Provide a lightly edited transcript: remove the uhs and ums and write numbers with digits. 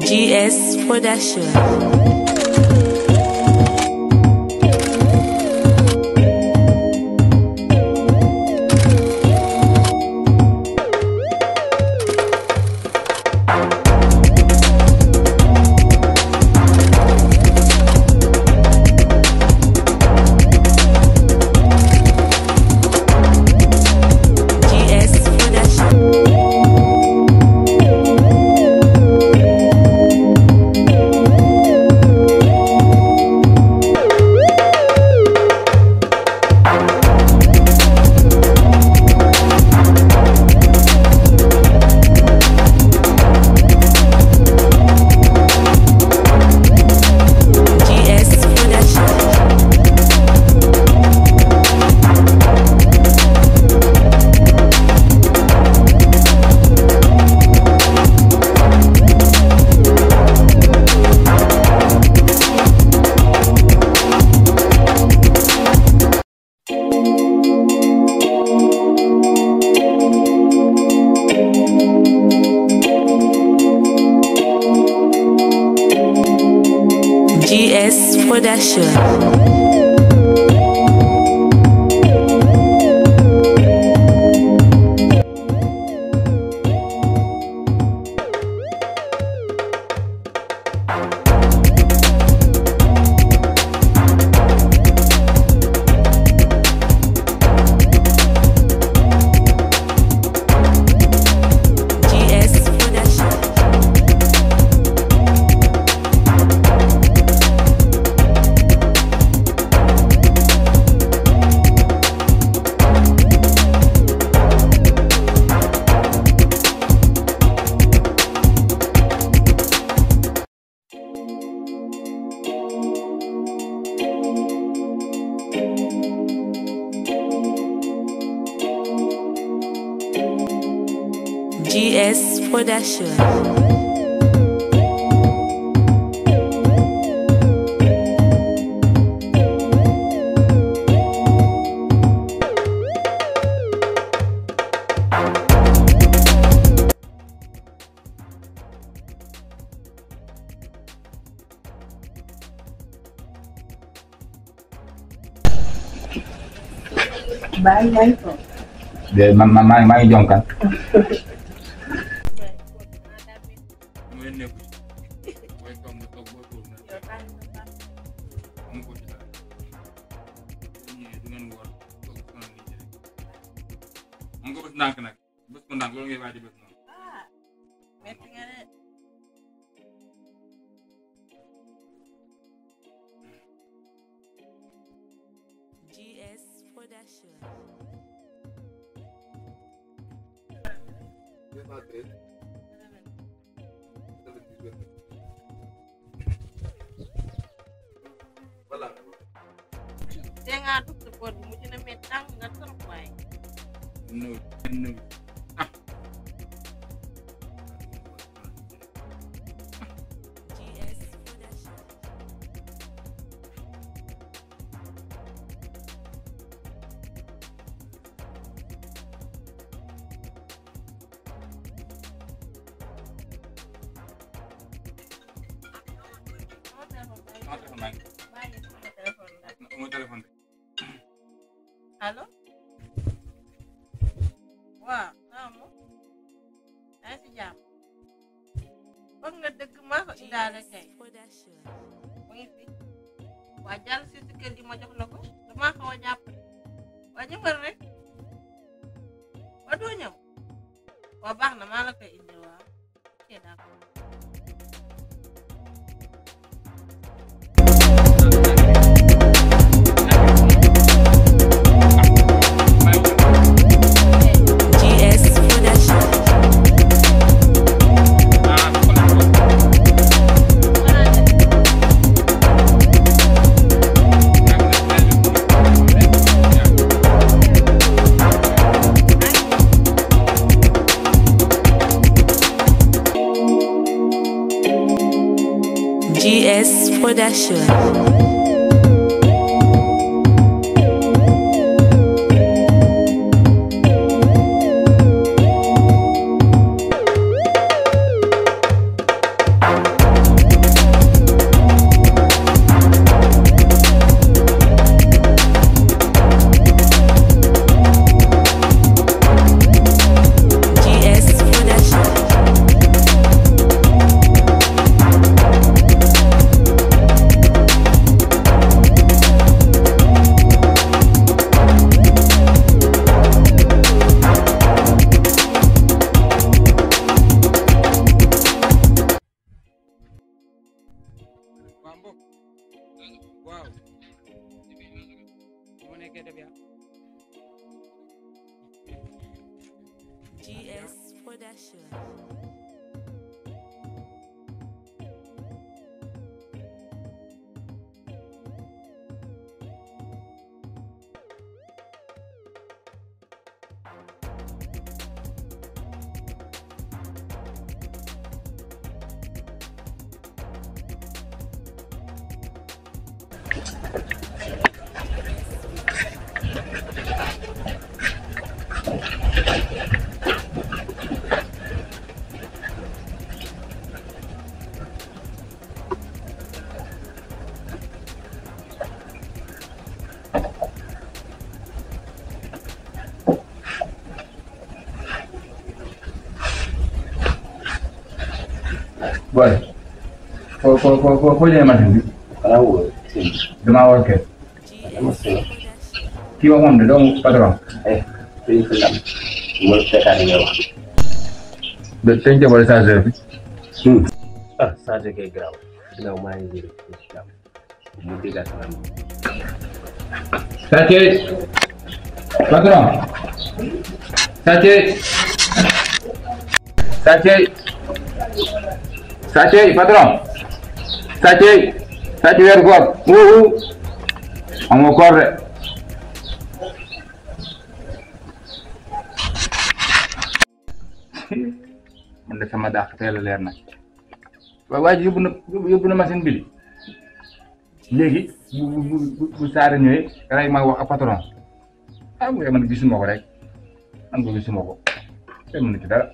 GS Production. GS Production. GS Production. Baye ko. De maa ngi jonkan. GS Production. Jangan tuh support mungkin metang nggak terpakai. No. GS Production. Telepon. Halo? Wah, kamu? Saya sejam. Kok ngedeg mah kok tidak ada kayak? Production. Mengisi. Wajar sih sekali di mojok loko. Lemah kau japet. Wajah merek. Waduhnya. Wabah nama lah kayak ini wah. Tidak. GS Production. Wow. Gimana kayak dia? GS Production. Boy, kau jangan macam ni. Kalau Dema awak ke? masih Kiwa mana dong patron? pilih film mulai sekarang ya. Betul je boleh saja. Saja kayak grau. Sudah main jadi film. Kemudian kat sana. Sakit. Patron. Sakit. Sakit. Sakit patron. Sakit. Sakit biar kuat. Ang korek. Man sama daa teel a leer nag waa ji yóbbu na machine bi léegi bu saara ñëwee rek ma wax ak patron mu man gisuma ko rek man ko gisuma ko te mënu ci dara